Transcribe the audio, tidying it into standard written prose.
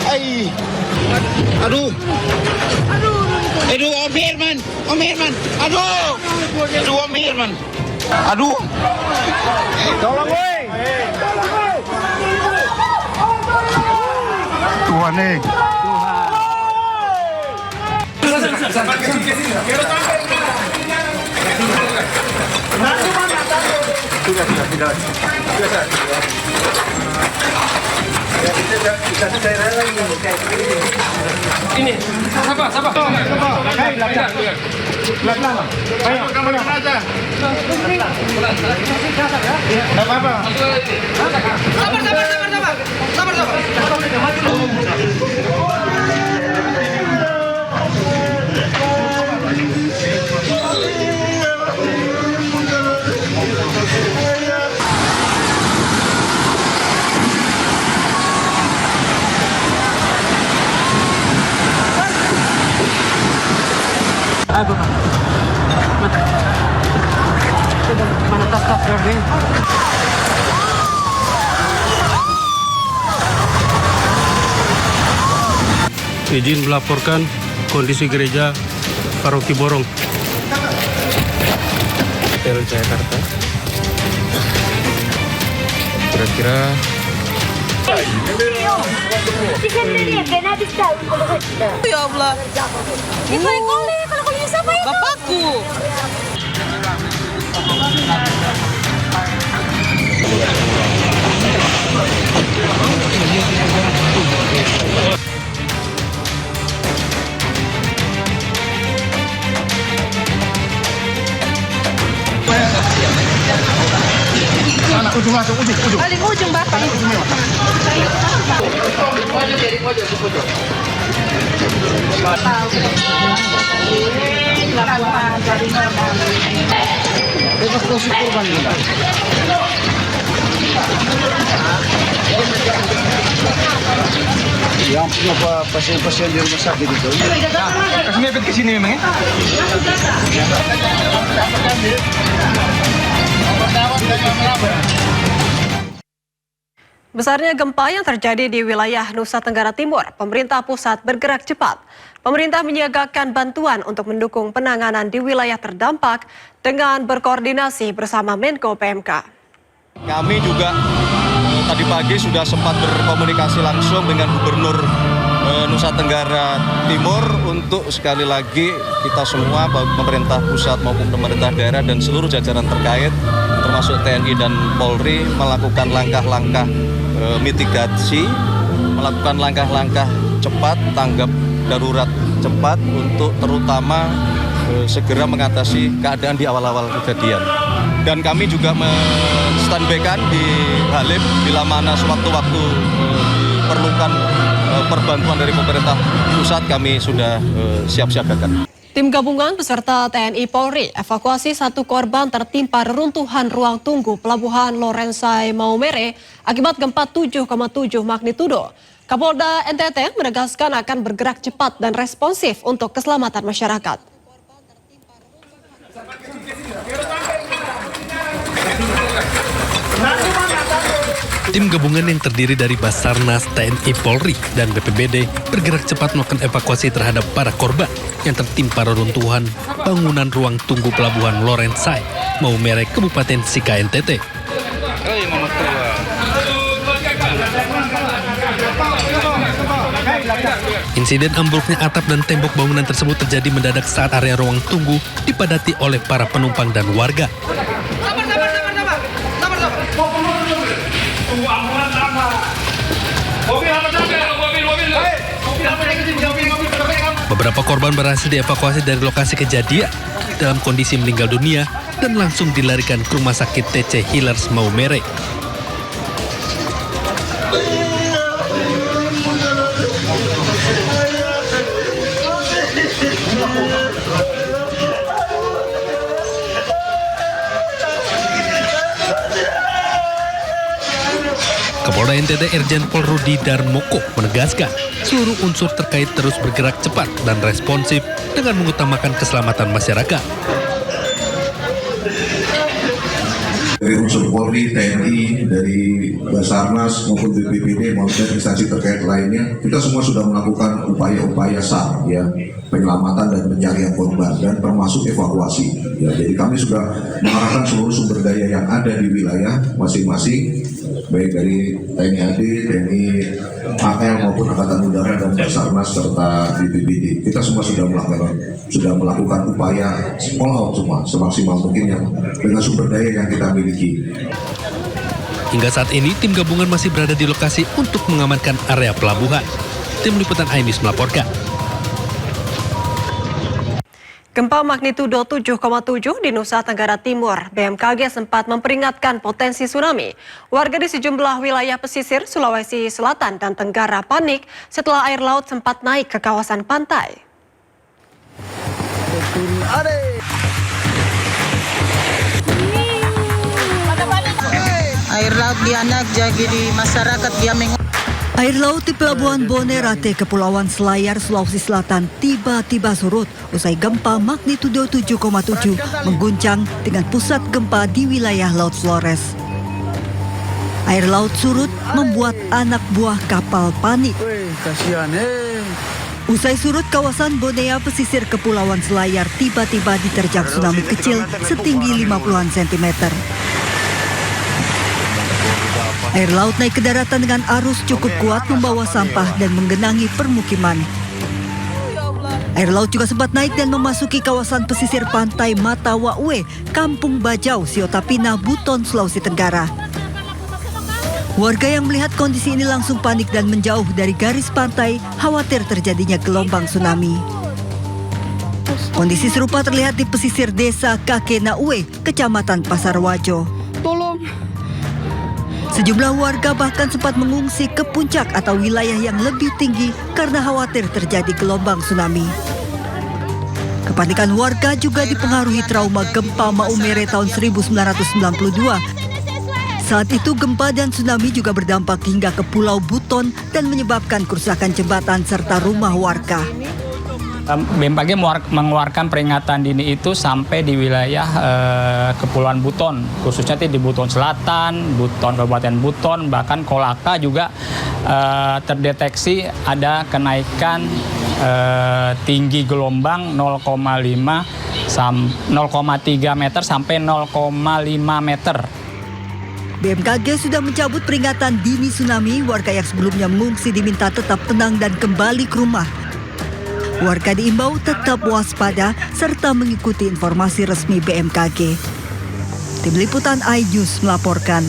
Ay. Aduh. Aduh, Om Herman. Om Herman. Aduh. Aduh, Om Herman. Aduh. Tolong, woi. Tuhan nih. Ini, sabar. Hei, belakang. Ayo, kamu aja. Enggak apa-apa. Sabar. Mana tas Darwin? Izin melaporkan kondisi gereja Paroki Borong, Hotel Jakarta. Kira-kira Ya Allah. Itu yang kolek, kalau koleknya siapa itu? Bapakku. Anak ujung masuk, ujung. Paling ujung bapak. Bebas proses korban juga. Yang punya pasien-pasien di rumah sakit itu. Kasih mepet ke sini memang ya? Besarnya gempa yang terjadi di wilayah Nusa Tenggara Timur, pemerintah pusat bergerak cepat. Pemerintah menyiagakan bantuan untuk mendukung penanganan di wilayah terdampak dengan berkoordinasi bersama Menko PMK. Kami juga tadi pagi sudah sempat berkomunikasi langsung dengan Gubernur Nusa Tenggara Timur untuk sekali lagi kita semua, baik pemerintah pusat maupun pemerintah daerah dan seluruh jajaran terkait, termasuk TNI dan Polri, melakukan langkah-langkah mitigasi, melakukan langkah-langkah cepat, tanggap darurat cepat untuk terutama segera mengatasi keadaan di awal-awal kejadian. Dan kami juga men-standby-kan di Halim bila mana sewaktu-waktu diperlukan perbantuan dari pemerintah pusat, kami sudah siap siagakan. Tim gabungan beserta TNI Polri evakuasi satu korban tertimpa reruntuhan ruang tunggu Pelabuhan Lorensai Maumere akibat gempa 7,7 magnitudo. Kapolda NTT menegaskan akan bergerak cepat dan responsif untuk keselamatan masyarakat. tim gabungan yang terdiri dari Basarnas, TNI Polri, dan BPBD bergerak cepat melakukan evakuasi terhadap para korban yang tertimpa reruntuhan bangunan ruang tunggu Pelabuhan Lorensai, Maumere, Kabupaten Sika, NTT. Insiden ambruknya atap dan tembok bangunan tersebut terjadi mendadak saat area ruang tunggu dipadati oleh para penumpang dan warga. Beberapa korban berhasil dievakuasi dari lokasi kejadian dalam kondisi meninggal dunia dan langsung dilarikan ke Rumah Sakit TC Healers Maumere. Kapolda NTT Irjen Pol Rudi Darmoko menegaskan seluruh unsur terkait terus bergerak cepat dan responsif dengan mengutamakan keselamatan masyarakat. Dari unsur Polri, TNI, dari Basarnas maupun BPBD maupun instansi terkait lainnya, kita semua sudah melakukan upaya-upaya SAR, ya, penyelamatan dan pencarian korban dan termasuk evakuasi. Ya, jadi kami sudah mengarahkan seluruh sumber daya yang ada di wilayah masing-masing, baik dari TNI AD, TNI AL maupun Angkatan Udara dan Basarnas serta BPBD. Kita semua sudah melakukan upaya all out semua semaksimal mungkin yang dengan sumber daya yang kita miliki. Hingga saat ini, tim gabungan masih berada di lokasi untuk mengamankan area pelabuhan. Tim Liputan Ainis melaporkan. Gempa magnitudo 7,7 di Nusa Tenggara Timur. BMKG sempat memperingatkan potensi tsunami. Warga di sejumlah wilayah pesisir Sulawesi Selatan dan Tenggara panik setelah air laut sempat naik ke kawasan pantai. Air laut bianak jadi di masyarakat dia Air laut di Pelabuhan Bonerate, Kepulauan Selayar, Sulawesi Selatan tiba-tiba surut usai gempa magnitudo 7,7 mengguncang dengan pusat gempa di wilayah Laut Flores. Air laut surut membuat anak buah kapal panik. Usai surut, kawasan Bonea pesisir Kepulauan Selayar tiba-tiba diterjang tsunami kecil setinggi 50-an sentimeter. Air laut naik ke daratan dengan arus cukup kuat membawa sampah dan menggenangi permukiman. Air laut juga sempat naik dan memasuki kawasan pesisir pantai Matawaue, Kampung Bajau, Siotapina, Buton, Sulawesi Tenggara. Warga yang melihat kondisi ini langsung panik dan menjauh dari garis pantai, khawatir terjadinya gelombang tsunami. Kondisi serupa terlihat di pesisir desa Kakenaue, Kecamatan Pasarwajo. Sejumlah warga bahkan sempat mengungsi ke puncak atau wilayah yang lebih tinggi karena khawatir terjadi gelombang tsunami. Kepanikan warga juga dipengaruhi trauma gempa Maumere tahun 1992. Saat itu gempa dan tsunami juga berdampak hingga ke Pulau Buton dan menyebabkan kerusakan jembatan serta rumah warga. BMKG mengeluarkan peringatan dini itu sampai di wilayah Kepulauan Buton, khususnya di Buton Selatan, Buton Kabupaten Buton, bahkan Kolaka juga terdeteksi ada kenaikan tinggi gelombang 0,3 meter sampai 0,5 meter. BMKG sudah mencabut peringatan dini tsunami. Warga yang sebelumnya mengungsi diminta tetap tenang dan kembali ke rumah. Warga diimbau tetap waspada serta mengikuti informasi resmi BMKG. Tim Liputan iNews melaporkan.